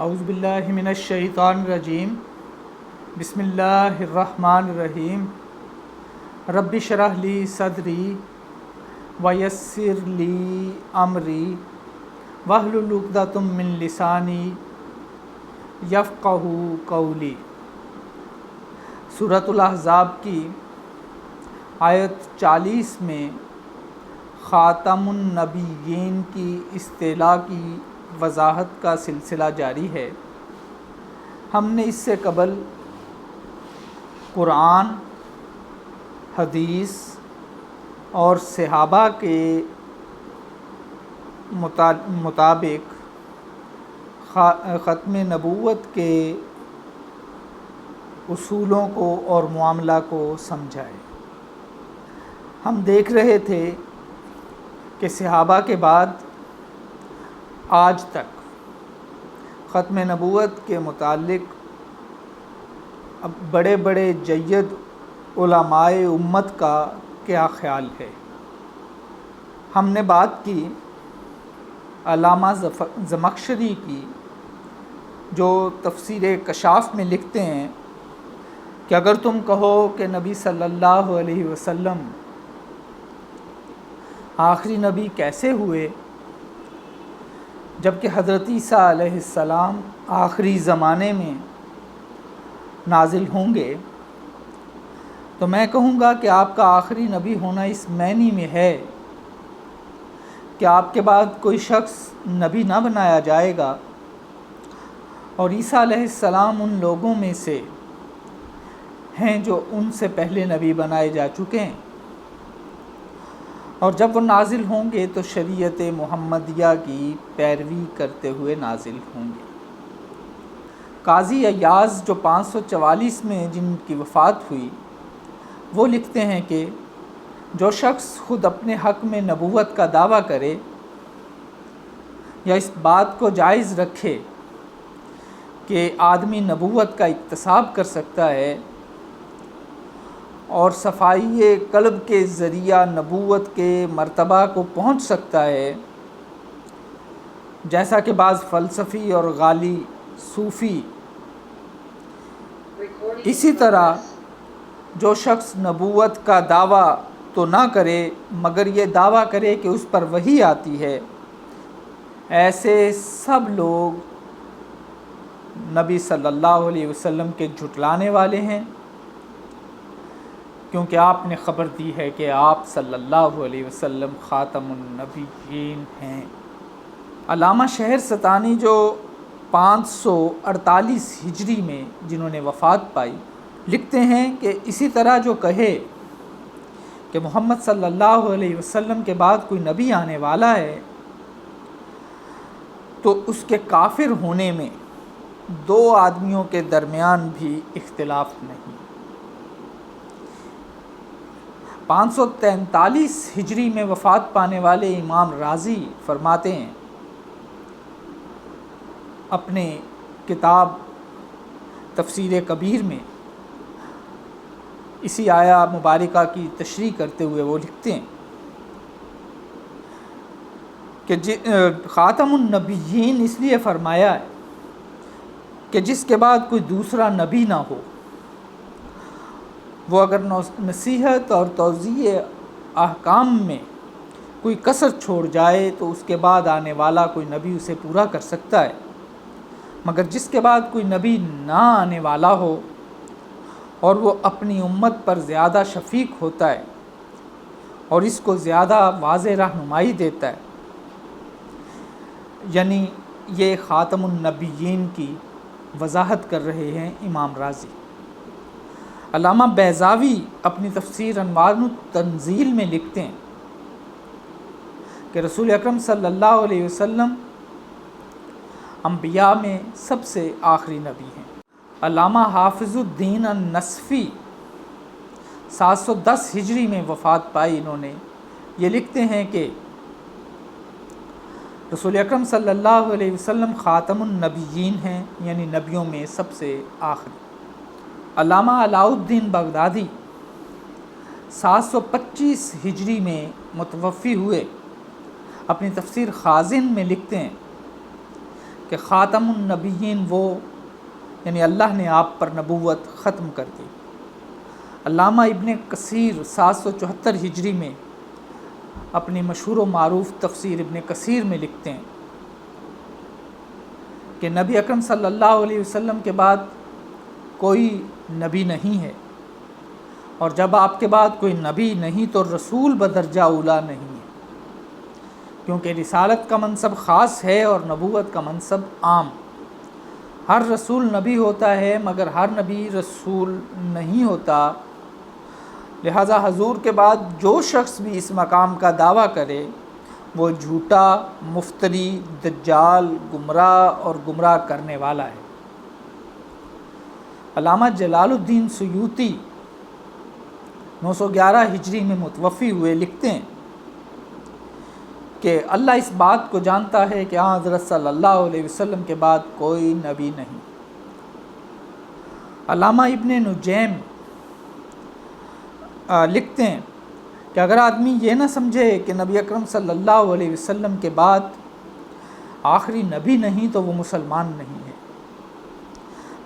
اعوذ باللہ من الشیطان الرجیم بسم اللہ الرحمن الرحیم رب اشرح لی صدری ویسر لی امری واحلل عقدۃ من لسانی یفقہوا قولی۔ سورۃ الاحزاب کی آیت 40 میں خاتم النبیین کی اصطلاح کی وضاحت کا سلسلہ جاری ہے۔ ہم نے اس سے قبل قرآن، حدیث اور صحابہ کے مطابق ختم نبوت کے اصولوں کو اور معاملہ کو سمجھا ہے۔ ہم دیکھ رہے تھے کہ صحابہ کے بعد آج تک ختم نبوت کے متعلق اب بڑے بڑے جید علماء امت کا کیا خیال ہے۔ ہم نے بات کی علامہ زمخشری کی، جو تفسیر کشاف میں لکھتے ہیں کہ اگر تم کہو کہ نبی صلی اللہ علیہ وسلم آخری نبی کیسے ہوئے جبکہ حضرت عیسیٰ علیہ السلام آخری زمانے میں نازل ہوں گے، تو میں کہوں گا کہ آپ کا آخری نبی ہونا اس معنی میں ہے کہ آپ کے بعد کوئی شخص نبی نہ بنایا جائے گا، اور عیسیٰ علیہ السلام ان لوگوں میں سے ہیں جو ان سے پہلے نبی بنائے جا چکے ہیں، اور جب وہ نازل ہوں گے تو شریعت محمدیہ کی پیروی کرتے ہوئے نازل ہوں گے۔ قاضی ایاز جو 544 میں جن کی وفات ہوئی، وہ لکھتے ہیں کہ جو شخص خود اپنے حق میں نبوت کا دعویٰ کرے یا اس بات کو جائز رکھے کہ آدمی نبوت کا اکتساب کر سکتا ہے اور صفائی قلب کے ذریعہ نبوت کے مرتبہ کو پہنچ سکتا ہے، جیسا کہ بعض فلسفی اور غالی صوفی، اسی طرح جو شخص نبوت کا دعویٰ تو نہ کرے مگر یہ دعویٰ کرے کہ اس پر وحی آتی ہے، ایسے سب لوگ نبی صلی اللہ علیہ وسلم کے جھٹلانے والے ہیں، کیونکہ آپ نے خبر دی ہے کہ آپ صلی اللہ علیہ وسلم خاتم النبیین ہیں۔ علامہ شہرستانی جو 548 ہجری میں جنہوں نے وفات پائی، لکھتے ہیں کہ اسی طرح جو کہے کہ محمد صلی اللہ علیہ وسلم کے بعد کوئی نبی آنے والا ہے، تو اس کے کافر ہونے میں دو آدمیوں کے درمیان بھی اختلاف نہیں۔ 543 ہجری میں وفات پانے والے امام رازی فرماتے ہیں اپنے کتاب تفسیر کبیر میں، اسی آیہ مبارکہ کی تشریح کرتے ہوئے وہ لکھتے ہیں کہ خاتم النبیین اس لیے فرمایا ہے کہ جس کے بعد کوئی دوسرا نبی نہ ہو، وہ اگر نصیحت اور توضیح احکام میں کوئی کسر چھوڑ جائے تو اس کے بعد آنے والا کوئی نبی اسے پورا کر سکتا ہے، مگر جس کے بعد کوئی نبی نہ آنے والا ہو اور وہ اپنی امت پر زیادہ شفیق ہوتا ہے اور اس کو زیادہ واضح رہنمائی دیتا ہے، یعنی یہ خاتم النبیین کی وضاحت کر رہے ہیں امام رازی۔ علامہ بیضاوی اپنی تفسیر انوار التنزیل میں لکھتے ہیں کہ رسول اکرم صلی اللہ علیہ وسلم انبیاء میں سب سے آخری نبی ہیں۔ علامہ حافظ الدین النصفی 710 ہجری میں وفات پائی، انہوں نے یہ لکھتے ہیں کہ رسول اکرم صلی اللہ علیہ وسلم خاتم النبیین ہیں، یعنی نبیوں میں سب سے آخری۔ علامہ علاء الدین بغدادی 725 ہجری میں متوفی ہوئے، اپنی تفسیر خازن میں لکھتے ہیں کہ خاتم النبیین وہ، یعنی اللہ نے آپ پر نبوت ختم کر دی۔ علامہ ابن کثیر 774 ہجری میں اپنی مشہور و معروف تفسیر ابن کثیر میں لکھتے ہیں کہ نبی اکرم صلی اللہ علیہ وسلم کے بعد کوئی نبی نہیں ہے، اور جب آپ کے بعد کوئی نبی نہیں تو رسول بدرجہ اولا نہیں ہے، کیونکہ رسالت کا منصب خاص ہے اور نبوت کا منصب عام۔ ہر رسول نبی ہوتا ہے مگر ہر نبی رسول نہیں ہوتا، لہٰذا حضور کے بعد جو شخص بھی اس مقام کا دعویٰ کرے وہ جھوٹا، مفتری، دجال، گمراہ اور گمراہ کرنے والا ہے۔ علامہ جلال الدین سیوطی 911 ہجری میں متوفی ہوئے لکھتے ہیں کہ اللہ اس بات کو جانتا ہے کہ حضرت صلی اللہ علیہ وسلم کے بعد کوئی نبی نہیں۔ علامہ ابن نجیم لکھتے ہیں کہ اگر آدمی یہ نہ سمجھے کہ نبی اکرم صلی اللہ علیہ وسلم کے بعد آخری نبی نہیں تو وہ مسلمان نہیں ہے۔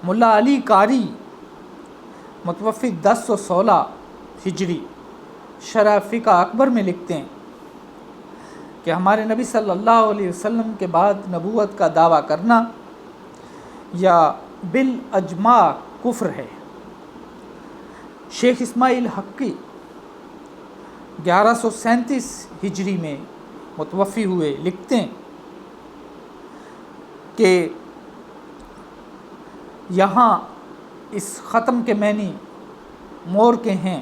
ملا علی قاری متوفی 1016 ہجری شرح فقہ اکبر میں لکھتے ہیں کہ ہمارے نبی صلی اللہ علیہ وسلم کے بعد نبوت کا دعویٰ کرنا یا بالاجماع کفر ہے۔ شیخ اسماعیل حقی 1137 ہجری میں متوفی ہوئے لکھتے ہیں کہ یہاں اس ختم کے معنی مور کے ہیں،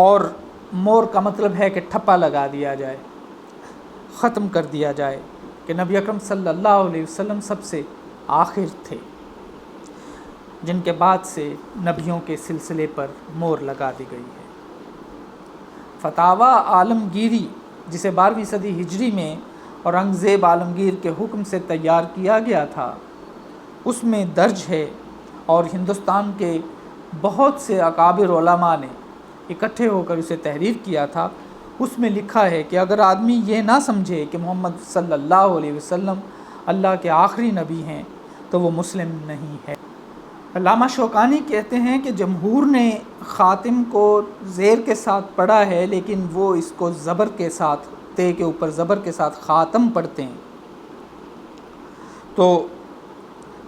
اور مور کا مطلب ہے کہ ٹھپا لگا دیا جائے، ختم کر دیا جائے، کہ نبی اکرم صلی اللہ علیہ وسلم سب سے آخر تھے جن کے بعد سے نبیوں کے سلسلے پر مور لگا دی گئی ہے۔ فتاویٰ عالمگیری جسے 12ویں صدی ہجری میں اورنگزیب عالمگیر کے حکم سے تیار کیا گیا تھا، اس میں درج ہے، اور ہندوستان کے بہت سے اکابر علماء نے اکٹھے ہو کر اسے تحریر کیا تھا۔ اس میں لکھا ہے کہ اگر آدمی یہ نہ سمجھے کہ محمد صلی اللہ علیہ وسلم اللہ کے آخری نبی ہیں تو وہ مسلم نہیں ہے۔ علامہ شوکانی کہتے ہیں کہ جمہور نے خاتم کو زیر کے ساتھ پڑھا ہے، لیکن وہ اس کو زبر کے ساتھ، تے کے اوپر زبر کے ساتھ خاتم پڑھتے ہیں۔ تو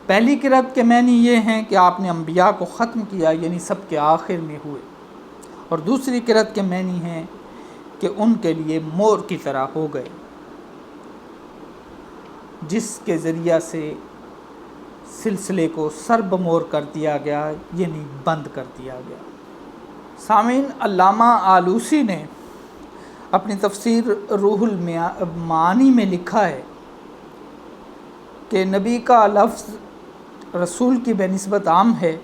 پہلی قرأت کے معنی یہ ہیں کہ آپ نے انبیاء کو ختم کیا، یعنی سب کے آخر میں ہوئے، اور دوسری قرأت کے معنی ہیں کہ ان کے لیے مور کی طرح ہو گئے، جس کے ذریعہ سے سلسلے کو سرب مور کر دیا گیا، یعنی بند کر دیا گیا۔ سامعین، علامہ آلوسی نے اپنی تفسیر روح المعانی میں لکھا ہے کہ نبی کا لفظ رسول کی بہ نسبت عام ہے،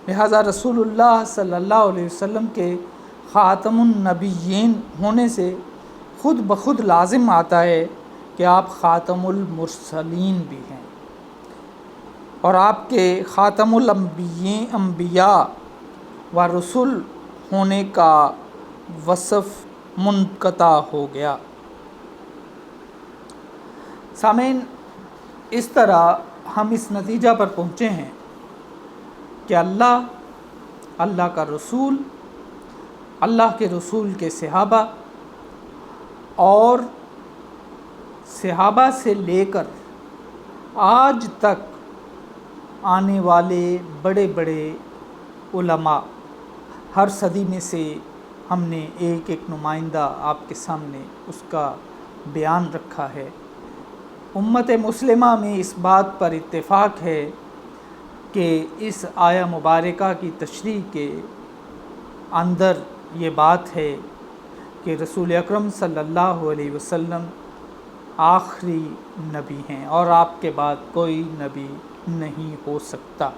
لہذا رسول اللہ صلی اللہ علیہ وسلم کے خاتم النبیین ہونے سے خود بخود لازم آتا ہے کہ آپ خاتم المرسلین بھی ہیں، اور آپ کے خاتم الانبیاء و رسول ہونے کا وصف منقطع ہو گیا۔ سامعین، اس طرح ہم اس نتیجہ پر پہنچے ہیں کہ اللہ کا رسول، اللہ کے رسول کے صحابہ، اور صحابہ سے لے کر آج تک آنے والے بڑے بڑے علماء، ہر صدی میں سے ہم نے ایک ایک نمائندہ آپ کے سامنے اس کا بیان رکھا ہے۔ امت مسلمہ میں اس بات پر اتفاق ہے کہ اس آیہ مبارکہ کی تشریح کے اندر یہ بات ہے کہ رسول اکرم صلی اللہ علیہ وسلم آخری نبی ہیں اور آپ کے بعد کوئی نبی نہیں ہو سکتا۔